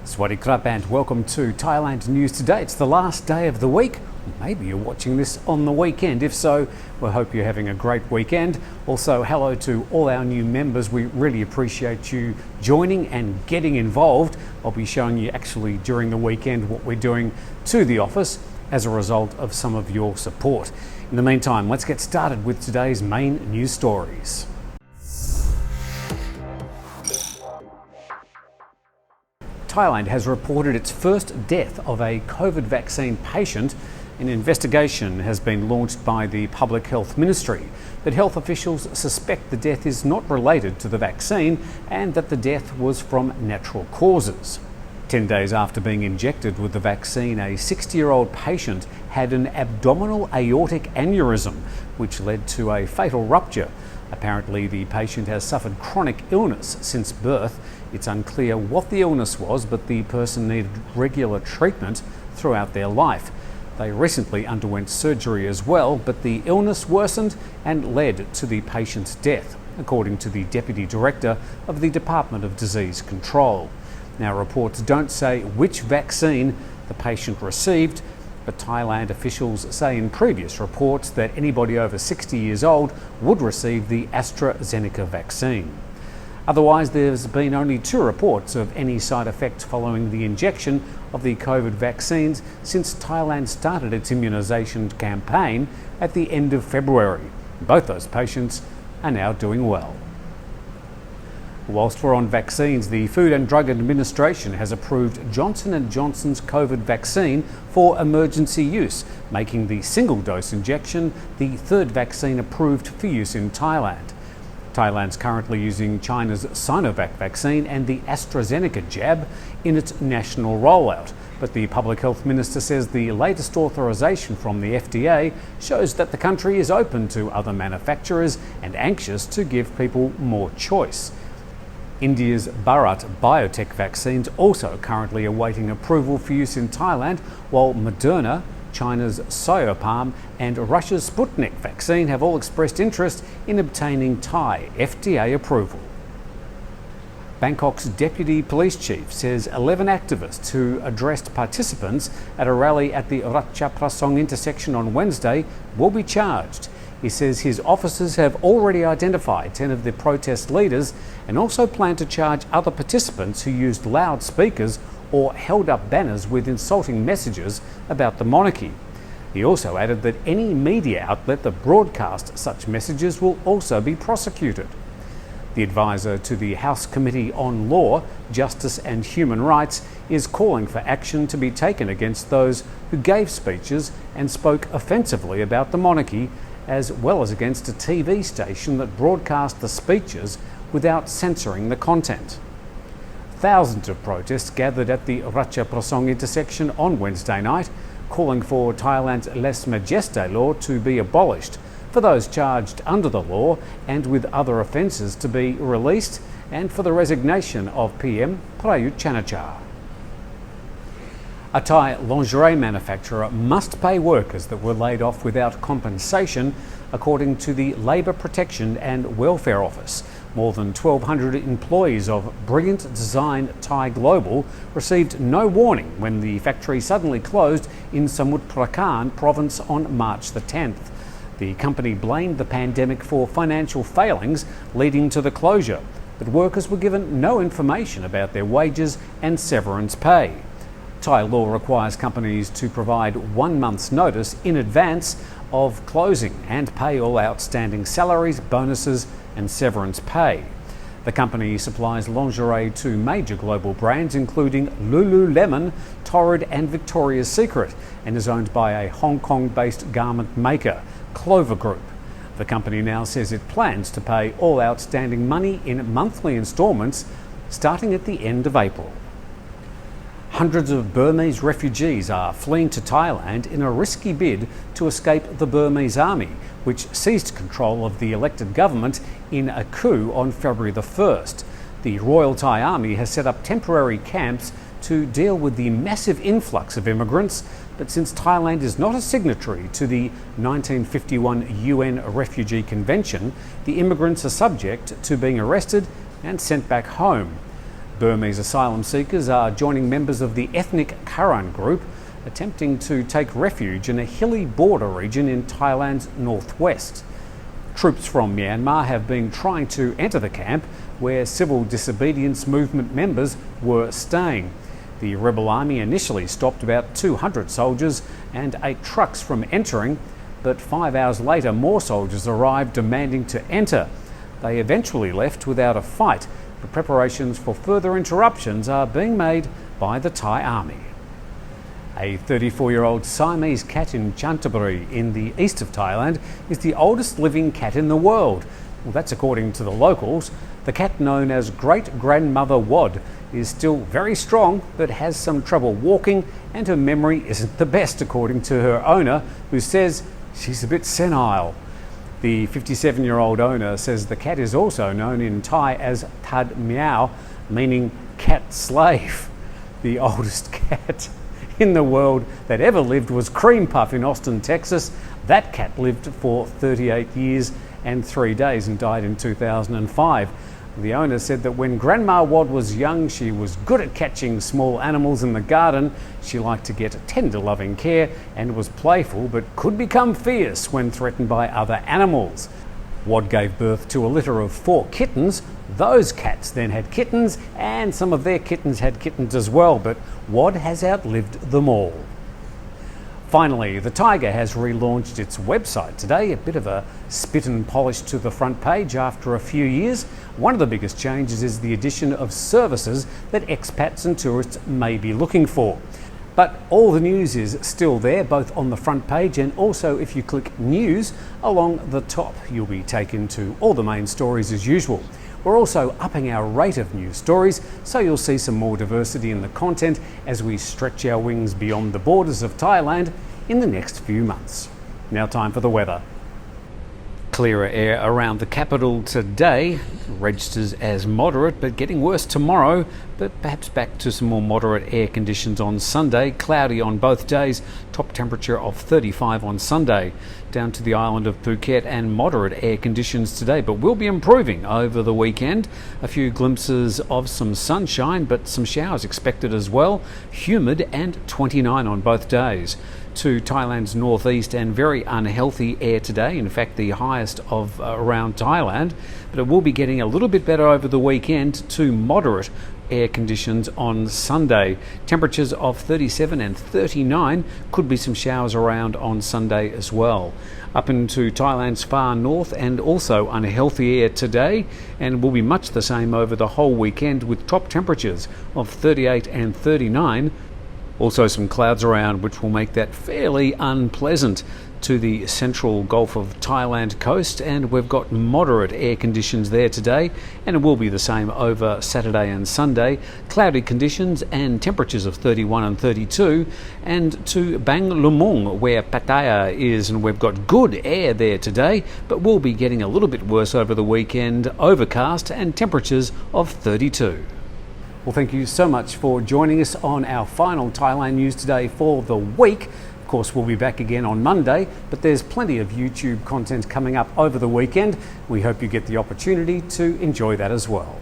Swadee Krap and welcome to Thailand News Today. It's the last day of the week. Maybe you're watching this on the weekend. If so, we hope you're having a great weekend. Also, hello to all our new members. We really appreciate you joining and getting involved. I'll be showing you actually during the weekend what we're doing to the office as a result of some of your support. In the meantime, let's get started with today's main news stories. Thailand has reported its first death of a COVID vaccine patient. An investigation has been launched by the Public Health Ministry, but health officials suspect the death is not related to the vaccine and that the death was from natural causes. 10 days after being injected with the vaccine, a 60-year-old patient had an abdominal aortic aneurysm, which led to a fatal rupture. Apparently, the patient has suffered chronic illness since birth. It's unclear what the illness was, but the person needed regular treatment throughout their life. They recently underwent surgery as well, but the illness worsened and led to the patient's death, according to the Deputy Director of the Department of Disease Control. Now, reports don't say which vaccine the patient received, but Thailand officials say in previous reports that anybody over 60 years old would receive the AstraZeneca vaccine. Otherwise, there's been only 2 reports of any side effects following the injection of the COVID vaccines since Thailand started its immunisation campaign at the end of February. Both those patients are now doing well. Whilst we're on vaccines, the Food and Drug Administration has approved Johnson & Johnson's COVID vaccine for emergency use, making the single-dose injection the 3rd vaccine approved for use in Thailand. Thailand's currently using China's Sinovac vaccine and the AstraZeneca jab in its national rollout, but the Public Health Minister says the latest authorisation from the FDA shows that the country is open to other manufacturers and anxious to give people more choice. India's Bharat Biotech vaccines also currently awaiting approval for use in Thailand, while Moderna, China's Sinopharm and Russia's Sputnik vaccine have all expressed interest in obtaining Thai FDA approval. Bangkok's Deputy Police Chief says 11 activists who addressed participants at a rally at the Ratchaprasong intersection on Wednesday will be charged. He says his officers have already identified 10 of the protest leaders and also plan to charge other participants who used loudspeakers or held up banners with insulting messages about the monarchy. He also added that any media outlet that broadcast such messages will also be prosecuted. The advisor to the House Committee on Law, Justice and Human Rights is calling for action to be taken against those who gave speeches and spoke offensively about the monarchy, as well as against a TV station that broadcast the speeches without censoring the content. Thousands of protests gathered at the Ratchaprasong intersection on Wednesday night, calling for Thailand's lèse majesté law to be abolished, for those charged under the law and with other offences to be released, and for the resignation of PM Prayut Chan-o-cha. A Thai lingerie manufacturer must pay workers that were laid off without compensation, according to the Labour Protection and Welfare Office. More than 1,200 employees of Brilliant Design Thai Global received no warning when the factory suddenly closed in Samut Prakan province on March the 10th. The company blamed the pandemic for financial failings leading to the closure, but workers were given no information about their wages and severance pay. Thai law requires companies to provide 1 month's notice in advance of closing and pay all outstanding salaries, bonuses and severance pay. The company supplies lingerie to major global brands including Lululemon, Torrid and Victoria's Secret, and is owned by a Hong Kong-based garment maker, Clover Group. The company now says it plans to pay all outstanding money in monthly instalments starting at the end of April. Hundreds of Burmese refugees are fleeing to Thailand in a risky bid to escape the Burmese army, which seized control of the elected government in a coup on February the 1st. The Royal Thai Army has set up temporary camps to deal with the massive influx of immigrants, but since Thailand is not a signatory to the 1951 UN Refugee Convention, the immigrants are subject to being arrested and sent back home. Burmese asylum seekers are joining members of the ethnic Karen group, attempting to take refuge in a hilly border region in Thailand's northwest. Troops from Myanmar have been trying to enter the camp where civil disobedience movement members were staying. The rebel army initially stopped about 200 soldiers and 8 trucks from entering, but 5 hours later more soldiers arrived demanding to enter. They eventually left without a fight, but preparations for further interruptions are being made by the Thai army. A 34-year-old Siamese cat in Chanthaburi in the east of Thailand is the oldest living cat in the world. Well, that's according to the locals. The cat, known as Great Grandmother Wad, is still very strong but has some trouble walking, and her memory isn't the best according to her owner, who says she's a bit senile. The 57-year-old owner says the cat is also known in Thai as Tad Meow, meaning cat slave. The oldest cat in the world that ever lived was Cream Puff in Austin, Texas. That cat lived for 38 years and 3 days and died in 2005. The owner said that when Grandma Wad was young, she was good at catching small animals in the garden. She liked to get tender, loving care and was playful, but could become fierce when threatened by other animals. Wad gave birth to a litter of 4 kittens. Those cats then had kittens, and some of their kittens had kittens as well, but Wad has outlived them all. Finally, the Thaiger has relaunched its website today, a bit of a spit and polish to the front page after a few years. One of the biggest changes is the addition of services that expats and tourists may be looking for. But all the news is still there, both on the front page and also if you click News along the top, you'll be taken to all the main stories as usual. We're also upping our rate of news stories, so you'll see some more diversity in the content as we stretch our wings beyond the borders of Thailand in the next few months. Now time for the weather. Clearer air around the capital today, registers as moderate but getting worse tomorrow, but perhaps back to some more moderate air conditions on Sunday. Cloudy on both days, top temperature of 35 on Sunday. Down to the island of Phuket and moderate air conditions today, but will be improving over the weekend. A few glimpses of some sunshine, but some showers expected as well. Humid and 29 on both days. To Thailand's northeast and very unhealthy air today, in fact the highest of around Thailand, but it will be getting a little bit better over the weekend to moderate air conditions on Sunday. Temperatures of 37 and 39, could be some showers around on Sunday as well. Up into Thailand's far north and also unhealthy air today, and will be much the same over the whole weekend with top temperatures of 38 and 39. Also some clouds around which will make that fairly unpleasant to the central Gulf of Thailand coast, and we've got moderate air conditions there today, and it will be the same over Saturday and Sunday. Cloudy conditions and temperatures of 31 and 32, and to Bang Lumung where Pattaya is, and we've got good air there today, but we'll be getting a little bit worse over the weekend, overcast and temperatures of 32. Well, thank you so much for joining us on our final Thailand News Today for the week. Of course, we'll be back again on Monday, but there's plenty of YouTube content coming up over the weekend. We hope you get the opportunity to enjoy that as well.